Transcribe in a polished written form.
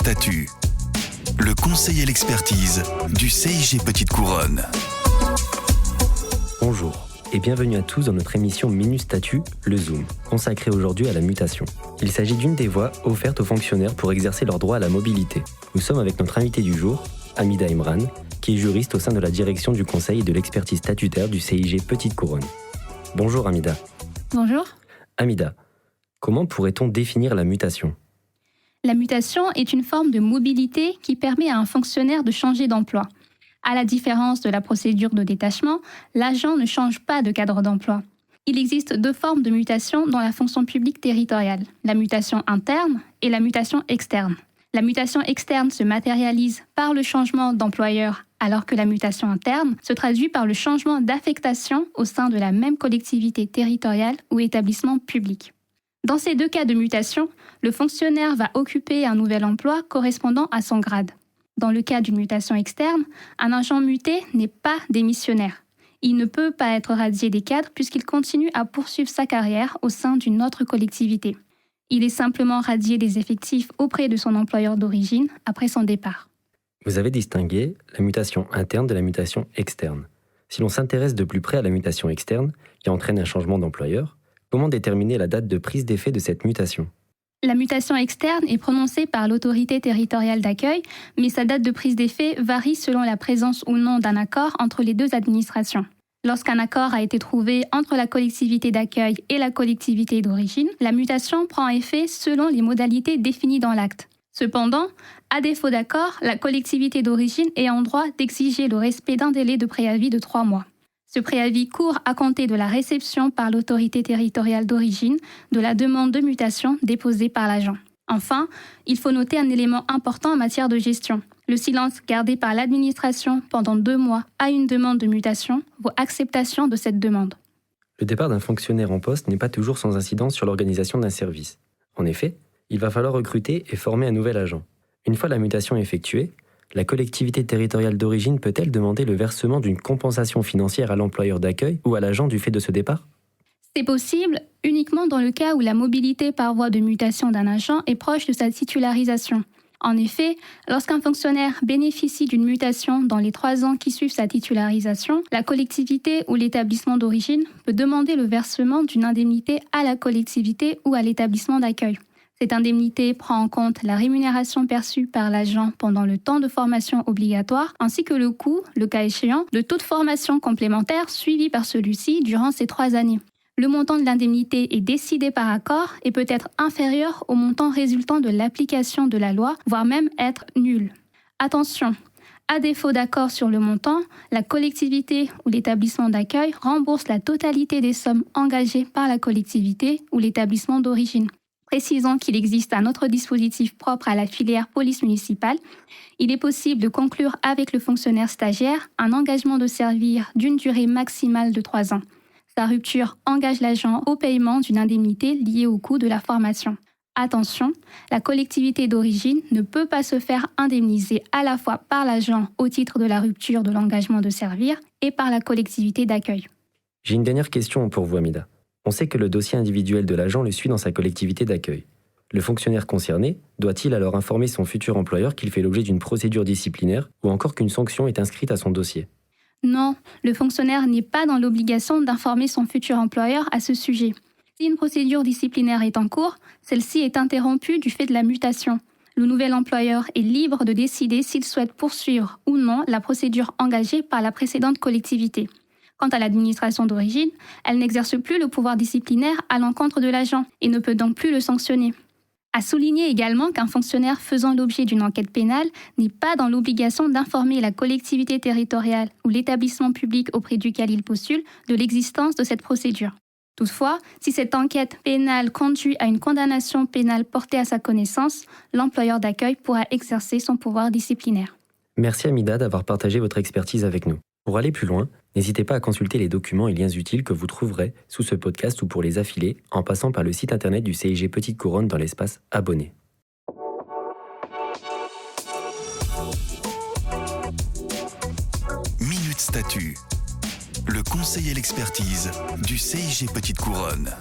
Statut, le conseil et l'expertise du CIG Petite Couronne. Bonjour et bienvenue à tous dans notre émission Minute Statut, le Zoom, consacrée aujourd'hui à la mutation. Il s'agit d'une des voies offertes aux fonctionnaires pour exercer leur droit à la mobilité. Nous sommes avec notre invité du jour, Hamida Imran, qui est juriste au sein de la direction du conseil et de l'expertise statutaire du CIG Petite Couronne. Bonjour Hamida. Bonjour. Hamida, comment pourrait-on définir la mutation ? La mutation est une forme de mobilité qui permet à un fonctionnaire de changer d'emploi. À la différence de la procédure de détachement, l'agent ne change pas de cadre d'emploi. Il existe deux formes de mutation dans la fonction publique territoriale, la mutation interne et la mutation externe. La mutation externe se matérialise par le changement d'employeur, alors que la mutation interne se traduit par le changement d'affectation au sein de la même collectivité territoriale ou établissement public. Dans ces deux cas de mutation, le fonctionnaire va occuper un nouvel emploi correspondant à son grade. Dans le cas d'une mutation externe, un agent muté n'est pas démissionnaire. Il ne peut pas être radié des cadres puisqu'il continue à poursuivre sa carrière au sein d'une autre collectivité. Il est simplement radié des effectifs auprès de son employeur d'origine après son départ. Vous avez distingué la mutation interne de la mutation externe. Si l'on s'intéresse de plus près à la mutation externe, qui entraîne un changement d'employeur, comment déterminer la date de prise d'effet de cette mutation ? La mutation externe est prononcée par l'autorité territoriale d'accueil, mais sa date de prise d'effet varie selon la présence ou non d'un accord entre les deux administrations. Lorsqu'un accord a été trouvé entre la collectivité d'accueil et la collectivité d'origine, la mutation prend effet selon les modalités définies dans l'acte. Cependant, à défaut d'accord, la collectivité d'origine est en droit d'exiger le respect d'un délai de préavis de 3 mois. Ce préavis court à compter de la réception par l'autorité territoriale d'origine de la demande de mutation déposée par l'agent. Enfin, il faut noter un élément important en matière de gestion. Le silence gardé par l'administration pendant 2 mois à une demande de mutation vaut acceptation de cette demande. Le départ d'un fonctionnaire en poste n'est pas toujours sans incidence sur l'organisation d'un service. En effet, il va falloir recruter et former un nouvel agent. Une fois la mutation effectuée, la collectivité territoriale d'origine peut-elle demander le versement d'une compensation financière à l'employeur d'accueil ou à l'agent du fait de ce départ ? C'est possible uniquement dans le cas où la mobilité par voie de mutation d'un agent est proche de sa titularisation. En effet, lorsqu'un fonctionnaire bénéficie d'une mutation dans les 3 ans qui suivent sa titularisation, la collectivité ou l'établissement d'origine peut demander le versement d'une indemnité à la collectivité ou à l'établissement d'accueil. Cette indemnité prend en compte la rémunération perçue par l'agent pendant le temps de formation obligatoire, ainsi que le coût, le cas échéant, de toute formation complémentaire suivie par celui-ci durant ces 3 années. Le montant de l'indemnité est décidé par accord et peut être inférieur au montant résultant de l'application de la loi, voire même être nul. Attention, à défaut d'accord sur le montant, la collectivité ou l'établissement d'accueil rembourse la totalité des sommes engagées par la collectivité ou l'établissement d'origine. Précisant qu'il existe un autre dispositif propre à la filière police municipale, il est possible de conclure avec le fonctionnaire stagiaire un engagement de servir d'une durée maximale de 3 ans. Sa rupture engage l'agent au paiement d'une indemnité liée au coût de la formation. Attention, la collectivité d'origine ne peut pas se faire indemniser à la fois par l'agent au titre de la rupture de l'engagement de servir et par la collectivité d'accueil. J'ai une dernière question pour vous, Hamida. On sait que le dossier individuel de l'agent le suit dans sa collectivité d'accueil. Le fonctionnaire concerné doit-il alors informer son futur employeur qu'il fait l'objet d'une procédure disciplinaire ou encore qu'une sanction est inscrite à son dossier ? Non, le fonctionnaire n'est pas dans l'obligation d'informer son futur employeur à ce sujet. Si une procédure disciplinaire est en cours, celle-ci est interrompue du fait de la mutation. Le nouvel employeur est libre de décider s'il souhaite poursuivre ou non la procédure engagée par la précédente collectivité. Quant à l'administration d'origine, elle n'exerce plus le pouvoir disciplinaire à l'encontre de l'agent et ne peut donc plus le sanctionner. À souligner également qu'un fonctionnaire faisant l'objet d'une enquête pénale n'est pas dans l'obligation d'informer la collectivité territoriale ou l'établissement public auprès duquel il postule de l'existence de cette procédure. Toutefois, si cette enquête pénale conduit à une condamnation pénale portée à sa connaissance, l'employeur d'accueil pourra exercer son pouvoir disciplinaire. Merci Hamida d'avoir partagé votre expertise avec nous. Pour aller plus loin, n'hésitez pas à consulter les documents et liens utiles que vous trouverez sous ce podcast ou pour les affiliés en passant par le site internet du CIG Petite Couronne dans l'espace Abonnés. Minute Statut, le conseil et l'expertise du CIG Petite Couronne.